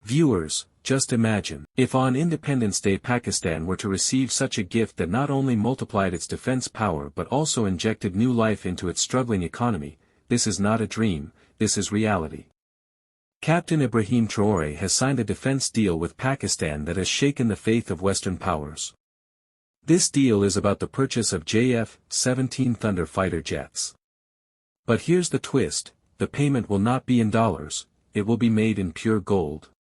Viewers, just imagine, if on Independence Day Pakistan were to receive such a gift that not only multiplied its defense power but also injected new life into its struggling economy. This is not a dream, this is reality. Captain Ibrahim Traoré has signed a defense deal with Pakistan that has shaken the faith of Western powers. This deal is about the purchase of JF-17 Thunder fighter jets. But here's the twist, the payment will not be in dollars, it will be made in pure gold.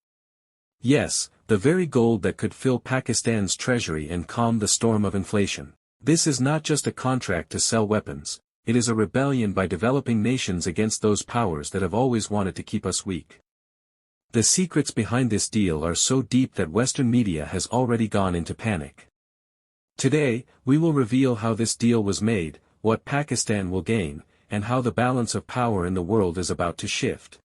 Yes, the very gold that could fill Pakistan's treasury and calm the storm of inflation. This is not just a contract to sell weapons, it is a rebellion by developing nations against those powers that have always wanted to keep us weak. The secrets behind this deal are so deep that Western media has already gone into panic. Today, we will reveal how this deal was made, what Pakistan will gain, and how the balance of power in the world is about to shift.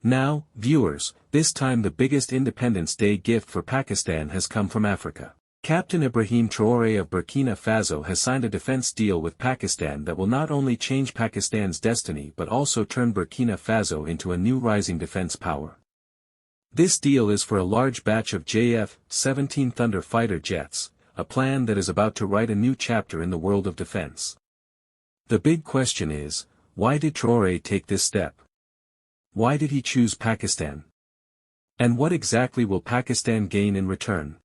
Now, viewers, this time the biggest Independence Day gift for Pakistan has come from Africa. Captain Ibrahim Traoré of Burkina Faso has signed a defense deal with Pakistan that will not only change Pakistan's destiny but also turn Burkina Faso into a new rising defense power. This deal is for a large batch of JF-17 Thunder fighter jets, a plan that is about to write a new chapter in the world of defense. The big question is, why did Traoré take this step? Why did he choose Pakistan? And what exactly will Pakistan gain in return?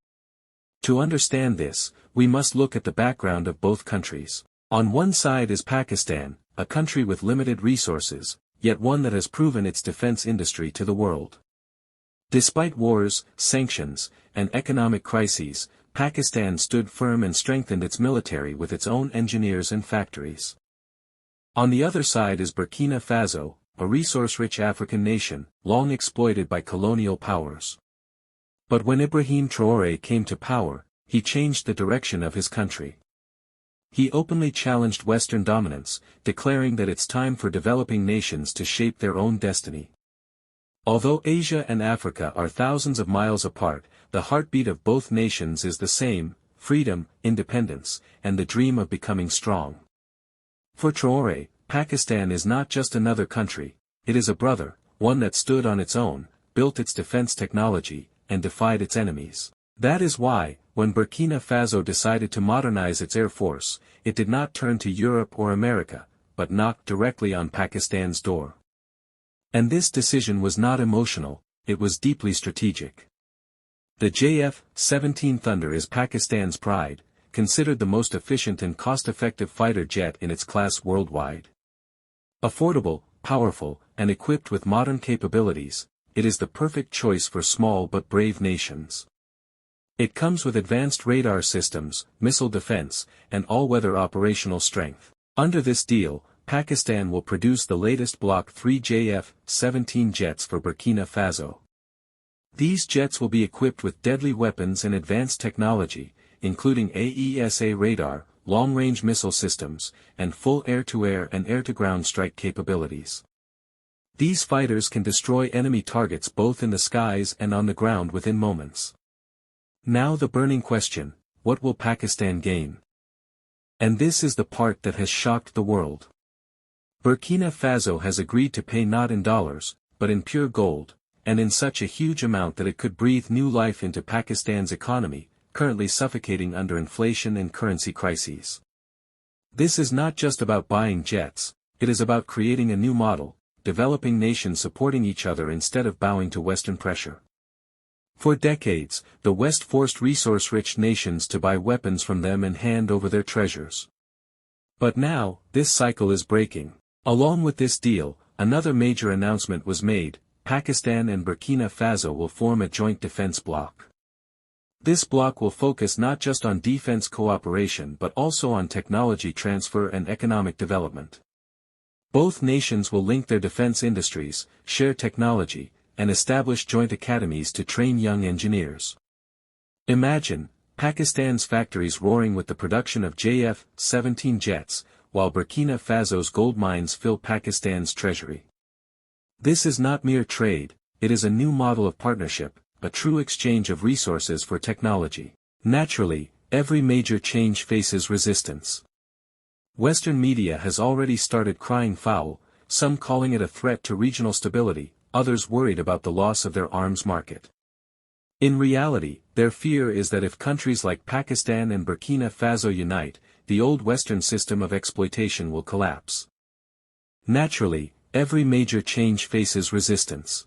To understand this, we must look at the background of both countries. On one side is Pakistan, a country with limited resources, yet one that has proven its defense industry to the world. Despite wars, sanctions, and economic crises, Pakistan stood firm and strengthened its military with its own engineers and factories. On the other side is Burkina Faso, a resource-rich African nation, long exploited by colonial powers. But when Ibrahim Traoré came to power, he changed the direction of his country. He openly challenged Western dominance, declaring that it's time for developing nations to shape their own destiny. Although Asia and Africa are thousands of miles apart, the heartbeat of both nations is the same: freedom, independence, and the dream of becoming strong. For Traoré, Pakistan is not just another country, it is a brother, one that stood on its own, built its defense technology, and defied its enemies. That is why, when Burkina Faso decided to modernize its air force, it did not turn to Europe or America, but knocked directly on Pakistan's door. And this decision was not emotional, it was deeply strategic. The JF-17 Thunder is Pakistan's pride, considered the most efficient and cost-effective fighter jet in its class worldwide. Affordable, powerful, and equipped with modern capabilities, it is the perfect choice for small but brave nations. It comes with advanced radar systems, missile defense, and all-weather operational strength. Under this deal, Pakistan will produce the latest Block 3 JF-17 jets for Burkina Faso. These jets will be equipped with deadly weapons and advanced technology, including AESA radar, long-range missile systems, and full air-to-air and air-to-ground strike capabilities. These fighters can destroy enemy targets both in the skies and on the ground within moments. Now the burning question, what will Pakistan gain? And this is the part that has shocked the world. Burkina Faso has agreed to pay not in dollars, but in pure gold, and in such a huge amount that it could breathe new life into Pakistan's economy, currently suffocating under inflation and currency crises. This is not just about buying jets, it is about creating a new model, developing nations supporting each other instead of bowing to Western pressure. For decades, the West forced resource-rich nations to buy weapons from them and hand over their treasures. But now, this cycle is breaking. Along with this deal, another major announcement was made: Pakistan and Burkina Faso will form a joint defense bloc. This bloc will focus not just on defense cooperation but also on technology transfer and economic development. Both nations will link their defense industries, share technology, and establish joint academies to train young engineers. Imagine, Pakistan's factories roaring with the production of JF-17 jets, while Burkina Faso's gold mines fill Pakistan's treasury. This is not mere trade, it is a new model of partnership, a true exchange of resources for technology. Naturally, every major change faces resistance. Western media has already started crying foul, some calling it a threat to regional stability, others worried about the loss of their arms market. In reality, their fear is that if countries like Pakistan and Burkina Faso unite, the old Western system of exploitation will collapse. Naturally, every major change faces resistance.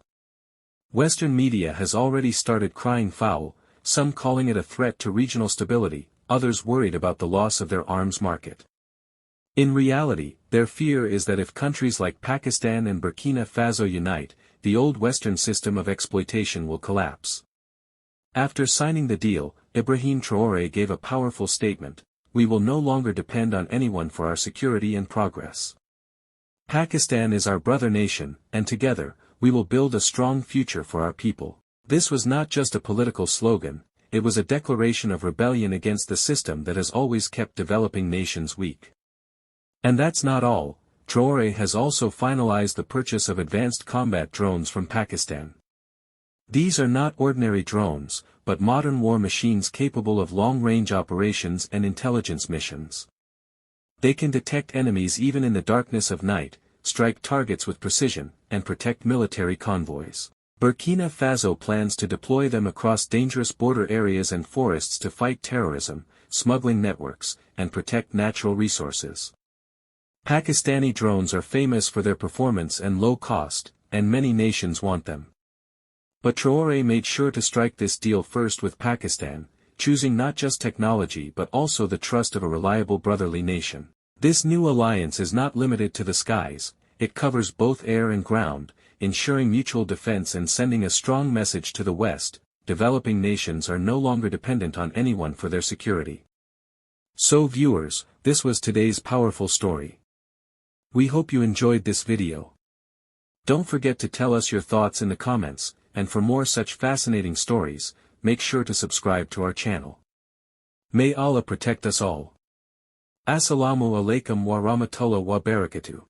Western media has already started crying foul, some calling it a threat to regional stability, others worried about the loss of their arms market. In reality, their fear is that if countries like Pakistan and Burkina Faso unite, the old Western system of exploitation will collapse. After signing the deal, Ibrahim Traoré gave a powerful statement: "We will no longer depend on anyone for our security and progress. Pakistan is our brother nation, and together, we will build a strong future for our people." This was not just a political slogan, it was a declaration of rebellion against the system that has always kept developing nations weak. And that's not all. Traoré has also finalized the purchase of advanced combat drones from Pakistan. These are not ordinary drones, but modern war machines capable of long-range operations and intelligence missions. They can detect enemies even in the darkness of night, strike targets with precision, and protect military convoys. Burkina Faso plans to deploy them across dangerous border areas and forests to fight terrorism, smuggling networks, and protect natural resources. Pakistani drones are famous for their performance and low cost, and many nations want them. But Traoré made sure to strike this deal first with Pakistan, choosing not just technology but also the trust of a reliable brotherly nation. This new alliance is not limited to the skies, it covers both air and ground, ensuring mutual defense and sending a strong message to the West: developing nations are no longer dependent on anyone for their security. So viewers, this was today's powerful story. We hope you enjoyed this video. Don't forget to tell us your thoughts in the comments, and for more such fascinating stories, make sure to subscribe to our channel. May Allah protect us all. Assalamu alaikum wa rahmatullah wa barakatuh.